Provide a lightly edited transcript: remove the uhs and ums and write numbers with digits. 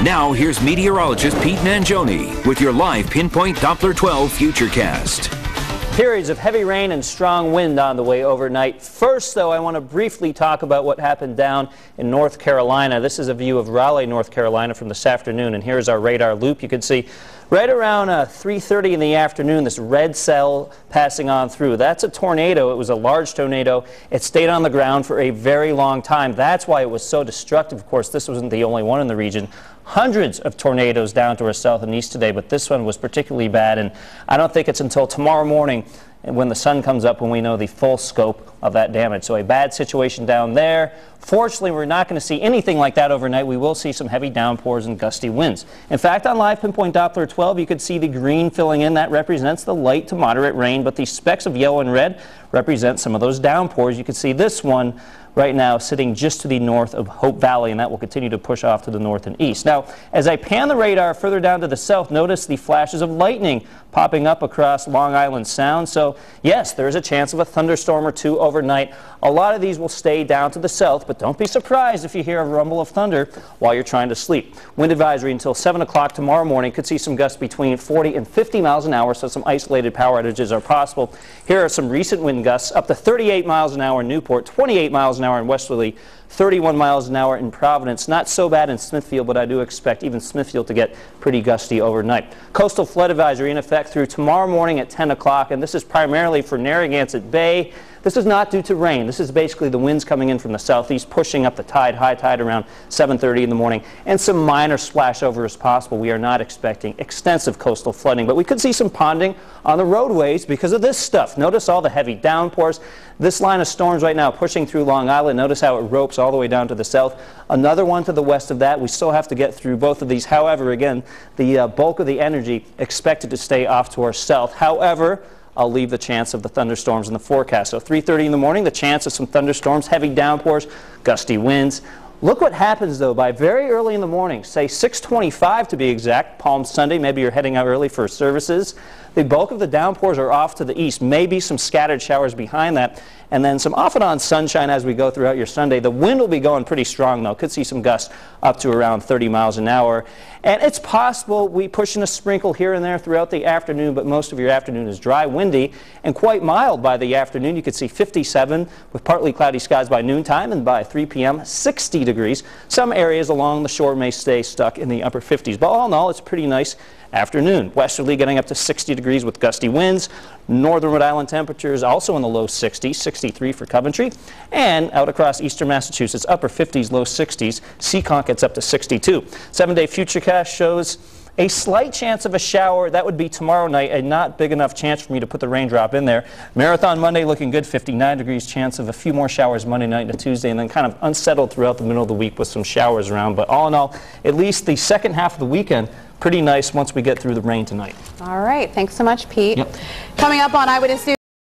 Now, here's meteorologist Pete Mangione with your live Pinpoint Doppler 12 Futurecast. Periods of heavy rain and strong wind on the way overnight. First, though, I want to briefly talk about what happened down in North Carolina. This is a view of Raleigh, North Carolina from this afternoon, and here's our radar loop. You can see right around 3:30 in the afternoon, this red cell passing on through. That's a tornado. It was a large tornado. It stayed on the ground for a very long time. That's why it was so destructive. Of course, this wasn't the only one in the region. Hundreds of tornadoes down to our south and east today, but this one was particularly bad, and I don't think it's until tomorrow morning when the sun comes up when we know the full scope of that damage. So a bad situation down there. Fortunately, we're not going to see anything like that overnight. We will see some heavy downpours and gusty winds. In fact, on live Pinpoint Doppler 12, you could see the green filling in. That represents the light to moderate rain, but the specks of yellow and red represent some of those downpours. You can see this one right now sitting just to the north of Hope Valley, and that will continue to push off to the north and east. Now, as I pan the radar further down to the south, notice the flashes of lightning popping up across Long Island Sound. So, yes, there is a chance of a thunderstorm or two overnight. A lot of these will stay down to the south, but don't be surprised if you hear a rumble of thunder while you're trying to sleep. Wind advisory until 7 o'clock tomorrow morning. Could see some gusts between 40 and 50 miles an hour, so some isolated power outages are possible. Here are some recent wind gusts, up to 38 miles an hour in Newport, 28 miles an hour in Westerly, 31 miles an hour in Providence. Not so bad in Smithfield, but I do expect even Smithfield to get pretty gusty overnight. Coastal flood advisory in effect through tomorrow morning at 10 o'clock, and this is primarily for Narragansett Bay. This is not due to rain. This is basically the winds coming in from the southeast, pushing up the tide, high tide around 7:30 in the morning, and some minor splash over is possible. We are not expecting extensive coastal flooding, but we could see some ponding on the roadways because of this stuff. Notice all the heavy downpours. This line of storms right now pushing through Long Island. Notice how it ropes all the way down to the south. Another one to the west of that. We still have to get through both of these. However, again, the bulk of the energy expected to stay off to our south. However, I'll leave the chance of the thunderstorms in the forecast. So 3:30 in the morning, the chance of some thunderstorms, heavy downpours, gusty winds. Look what happens, though, by very early in the morning, say 6:25 to be exact, Palm Sunday. Maybe you're heading out early for services. The bulk of the downpours are off to the east, maybe some scattered showers behind that, and then some off and on sunshine as we go throughout your Sunday. The wind will be going pretty strong, though. Could see some gusts up to around 30 miles an hour. And it's possible we push in a sprinkle here and there throughout the afternoon, but most of your afternoon is dry, windy, and quite mild by the afternoon. You could see 57 with partly cloudy skies by noontime, and by 3 p.m., 60 degrees. Some areas along the shore may stay stuck in the upper 50s, but all in all, it's a pretty nice afternoon. Westerly getting up to 60 degrees with gusty winds. Northern Rhode Island temperatures also in the low 60s, 63 for Coventry. And out across eastern Massachusetts, upper 50s, low 60s. Seekonk gets up to 62. 7-day Futurecast shows a slight chance of a shower. That would be tomorrow night, a not big enough chance for me to put the raindrop in there. Marathon Monday looking good, 59 degrees, chance of a few more showers Monday night into Tuesday, and then kind of unsettled throughout the middle of the week with some showers around. But all in all, at least the second half of the weekend, pretty nice once we get through the rain tonight. All right. Thanks so much, Pete. Yep. Coming up on Eyewitness News.